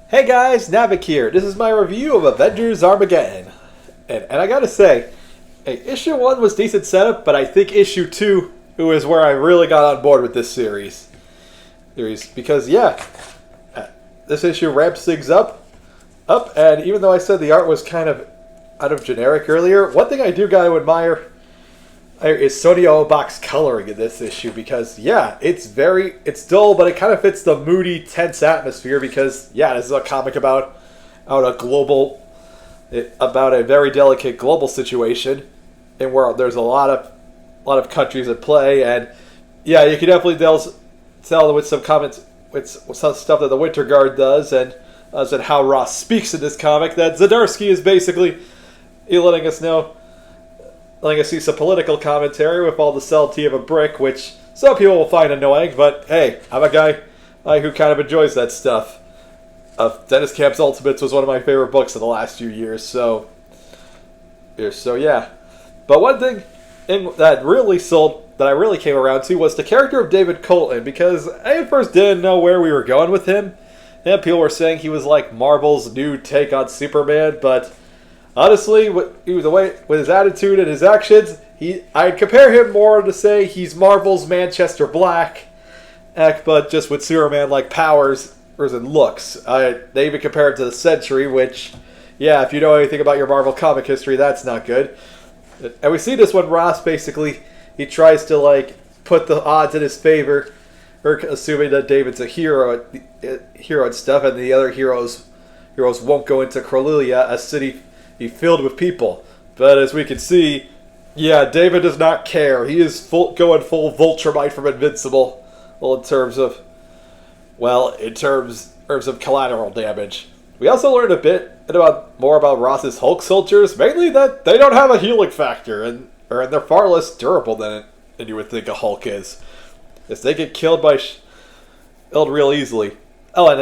Hey guys, Navik here. This is my review of Avengers Armageddon. And I gotta say, hey, issue 1 was decent setup, but I think issue 2 is where I really got on board with this series. Because, this issue ramps things up, and even though I said the art was kind of out of generic earlier, one thing I do gotta admire is Sonia Obach's coloring in this issue because, it's dull, but it kind of fits the moody, tense atmosphere because, this is a comic about about a very delicate global situation and where there's a lot of countries at play, and you can definitely tell with some comments, with some stuff that the Winter Guard does, and how Ross speaks in this comic, that Zdarsky is basically letting us see some political commentary with all the subtlety of a brick, which some people will find annoying, but hey, I'm a guy who kind of enjoys that stuff. Dennis Camp's Ultimates was one of my favorite books in the last few years, so yeah. But one thing that I really came around to was the character of David Colton, because I at first didn't know where we were going with him. And people were saying he was like Marvel's new take on Superman, but honestly, with his attitude and his actions, I'd compare him more to say he's Marvel's Manchester Black, but just with Superman-like powers and looks. They even compare it to the Sentry, which, if you know anything about your Marvel comic history, that's not good. And we see this when Ross basically, he tries to put the odds in his favor, or assuming that David's a hero and stuff, and the other heroes won't go into Corellia, a city filled with people. But as we can see, David does not care. He is going full Vulturite from Invincible. Well, in terms of collateral damage. We also learned a bit more about Ross's Hulk soldiers, mainly that they don't have a healing factor, and they're far less durable than you would think a Hulk is. As they get killed real easily. Oh, and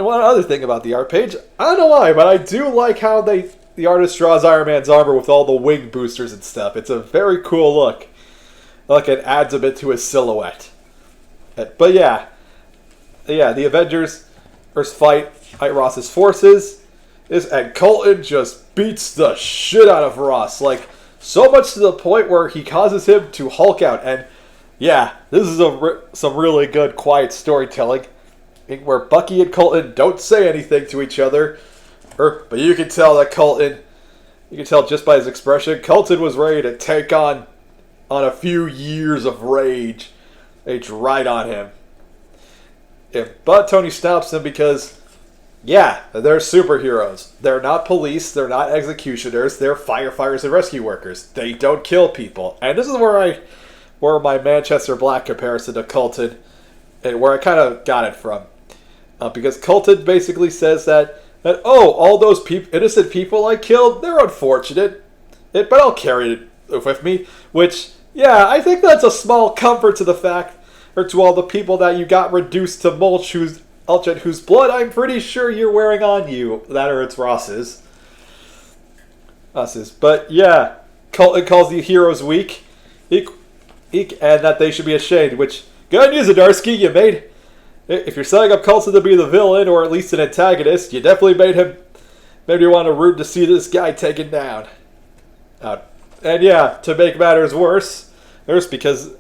one other thing about the art page, I don't know why, but I do like how the artist draws Iron Man's armor with all the wing boosters and stuff. It's a very cool look. It adds a bit to his silhouette. But the Avengers fight Ross's forces, and Colton just beats the shit out of Ross. So much to the point where he causes him to Hulk out. And this is some really good quiet storytelling, where Bucky and Colton don't say anything to each other. But you can tell that just by his expression, Colton was ready to take on a few years of rage right on him. But Tony stops him because, they're superheroes. They're not police, they're not executioners, they're firefighters and rescue workers. They don't kill people. And this is where my Manchester Black comparison to Colton, and where I kind of got it from. Because Colton basically says that all those innocent people I killed, they're unfortunate, but I'll carry it with me. Which, I think that's a small comfort to the fact, or to all the people that you got reduced to mulch, whose blood I'm pretty sure you're wearing on you. That or it's Ross's. But Colton calls the heroes weak, and that they should be ashamed. Which, good news, Zdarsky, you made. If you're setting up Colton to be the villain, or at least an antagonist, you definitely made me want to root to see this guy taken down. To make matters worse, because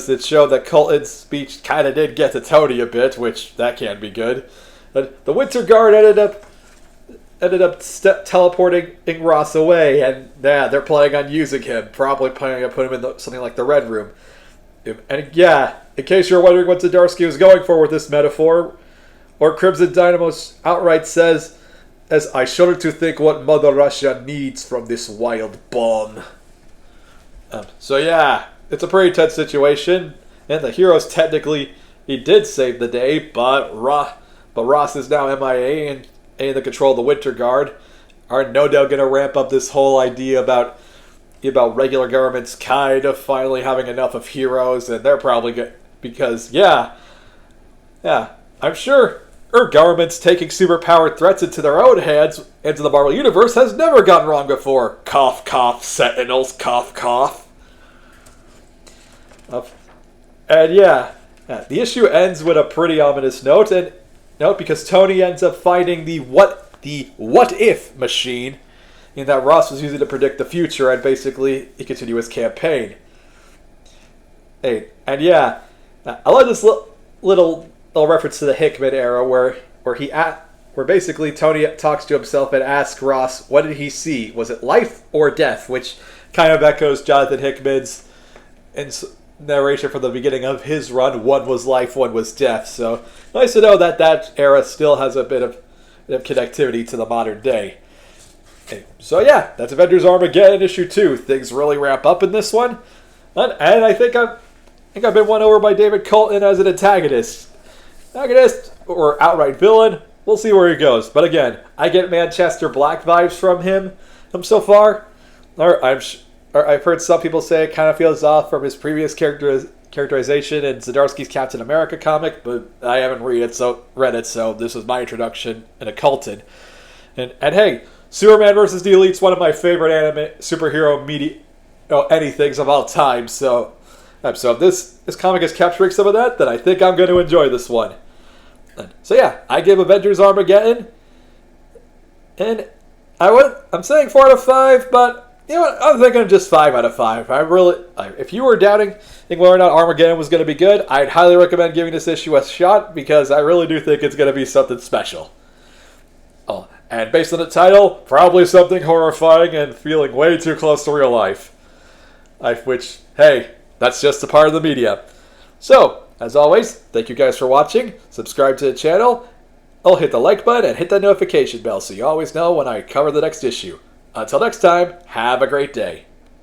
it showed that Colton's speech kind of did get to Tony a bit, which that can't be good. The Winter Guard ended up teleporting Ross away, and they're planning on using him, probably planning on putting him in something like the Red Room. And in case you're wondering what Zdarsky was going for with this metaphor, or Crimson Dynamo outright says, as I shudder to think what Mother Russia needs from this wild bomb. It's a pretty tense situation, and the heroes technically, he did save the day, but Ross is now MIA and in the control of the Winter Guard, are no doubt going to ramp up this whole idea about regular governments kind of finally having enough of heroes, and they're probably good because I'm sure governments taking superpowered threats into their own hands into the Marvel Universe has never gone wrong before. Cough, cough, Sentinels, cough, cough. And the issue ends with a pretty ominous note, and No, because Tony ends up finding the what if machine, and that Ross was using to predict the future, and basically he continued his campaign. Hey, and yeah, I love this little reference to the Hickman era where basically Tony talks to himself and asks Ross, what did he see? Was it life or death? Which kind of echoes Jonathan Hickman's narration from the beginning of his run. One was life, one was death. So nice to know that era still has a bit of connectivity to the modern day. Okay, so yeah, that's Avengers Armageddon issue 2. Things really wrap up in this one, and I think I've been won over by David Colton as an antagonist or outright villain. We'll see where he goes. But again, I get Manchester Black vibes from him so far. I've heard some people say it kind of feels off from his previous characterization in Zdarsky's Captain America comic, but I haven't read it, so this was my introduction in a Colton. And hey, Superman vs. the Elite's one of my favorite anime superhero anythings of all time. So if this comic is capturing some of that, then I think I'm going to enjoy this one. So yeah, I give Avengers Armageddon, and I'm saying 4 out of 5, but you know what? I'm thinking just 5 out of 5. If you were doubting, think whether or not Armageddon was going to be good, I'd highly recommend giving this issue a shot because I really do think it's going to be something special. Oh, and based on the title, probably something horrifying and feeling way too close to real life. Which, hey, that's just a part of the media. So, as always, thank you guys for watching. Subscribe to the channel. Hit the like button and hit that notification bell so you always know when I cover the next issue. Until next time, have a great day.